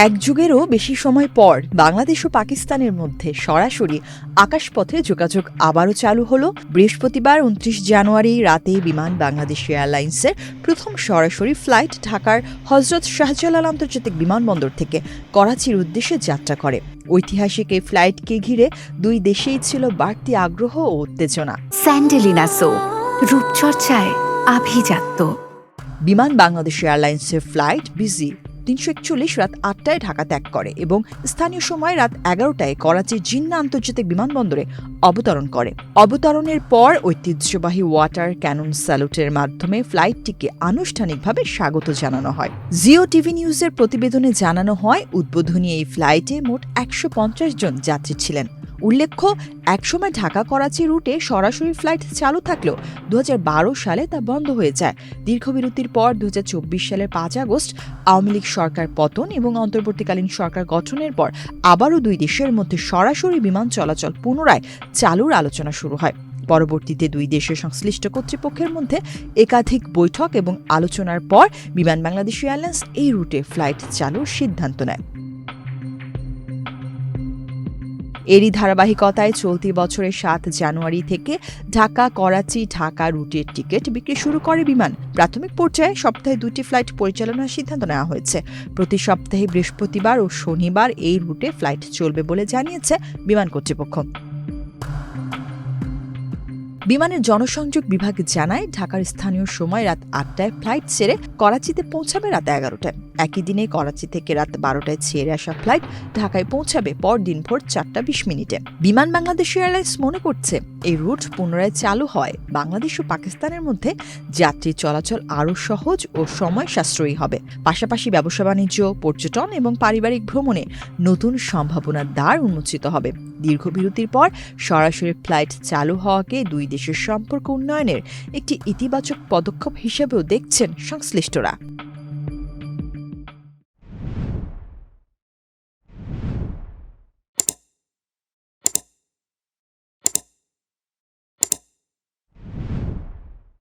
এক যুগেরও বেশি সময় পর বাংলাদেশ ও পাকিস্তানের মধ্যে সরাসরি আকাশপথে যোগাযোগ আবারও চালু হলো। বৃহস্পতিবার ২৯ জানুয়ারি রাতে বিমান বাংলাদেশ এয়ারলাইন্সের প্রথম সরাসরি ফ্লাইট ঢাকার হজরত শাহজালাল আন্তর্জাতিক বিমানবন্দর থেকে করাচির উদ্দেশ্যে যাত্রা করে। ঐতিহাসিক এই ফ্লাইটকে ঘিরে দুই দেশেই ছিল বাড়তি আগ্রহ ও উত্তেজনা। স্যান্ডেলিনা সো, রূপচর্চায় আভিজাত্য। বিমান বাংলাদেশ এয়ারলাইন্সের ফ্লাইট বিজি ৩৪১ রাত ৮টায় ঢাকা ত্যাগ করে এবং স্থানীয় সময় রাত ১১টায় করাচির জিন্না আন্তর্জাতিক বিমানবন্দরে অবতরণ করে। অবতরণের পর ঐতিহ্যবাহী ওয়াটার ক্যানন স্যালুটের মাধ্যমে ফ্লাইটটিকে আনুষ্ঠানিকভাবে স্বাগত জানানো হয়। জিও টিভি নিউজের প্রতিবেদনে জানানো হয়, উদ্বোধনী এই ফ্লাইটে মোট ১৫০ জন যাত্রী ছিলেন। উল্লেখ্য, একসময় ঢাকা করাচি রুটে সরাসরি ফ্লাইট চালু থাকলেও ২০১২ সালে তা বন্ধ হয়ে যায়। দীর্ঘ বিরতির পর ২০২৪ সালের ৫ আগস্ট আওয়ামী লীগ সরকার পতন এবং অন্তর্বর্তীকালীন সরকার গঠনের পর আবারও দুই দেশের মধ্যে সরাসরি বিমান চলাচল পুনরায় চালুর আলোচনা শুরু হয়। পরবর্তীতে দুই দেশের সংশ্লিষ্ট কর্তৃপক্ষের মধ্যে একাধিক বৈঠক এবং আলোচনার পর বিমান বাংলাদেশ এয়ারলাইন্স এই রুটে ফ্লাইট চালুর সিদ্ধান্ত নেয়। এরই ধারাবাহিকতায় চলতি বছরের ৭ জানুয়ারি থেকে ঢাকা করাচি ঢাকা রুটের টিকিট বিক্রি শুরু করে বিমান। প্রাথমিক পর্যায়ে সপ্তাহে ২টি ফ্লাইট পরিচালনার সিদ্ধান্ত নেওয়া হয়েছে। প্রতি সপ্তাহে বৃহস্পতিবার ও শনিবার এই রুটে ফ্লাইট চলবে বলে জানিয়েছে বিমান কর্তৃপক্ষ। বিমানের জনসংযোগ বিভাগ জানায়, ঢাকার স্থানীয় সময় রাত ৮টায় ফ্লাইট ছেড়ে করাচিতে পৌঁছাবে রাত ১১টায়। একই দিনে করাচি থেকে রাত ১২টায় ছেড়ে আসা ফ্লাইট ঢাকায় পৌঁছাবে পরদিন ভোর ৪:২০। বিমান বাংলাদেশ এয়ারলাইন্স মনে করছে, এই রুট পুনরায় চালু হয় বাংলাদেশ ও পাকিস্তানের মধ্যে যাত্রী চলাচল আরও সহজ ও সময় সাশ্রয়ী হবে। পাশাপাশি ব্যবসা বাণিজ্য, পর্যটন এবং পারিবারিক ভ্রমণে নতুন সম্ভাবনার দ্বার উন্মোচিত হবে। দীর্ঘ বিরতির পর সরাসরি ফ্লাইট চালু হওয়াকে দুই দেশের সম্পর্ক উন্নয়নের একটি ইতিবাচক পদক্ষেপ হিসেবেও দেখছেন সংশ্লিষ্টরা।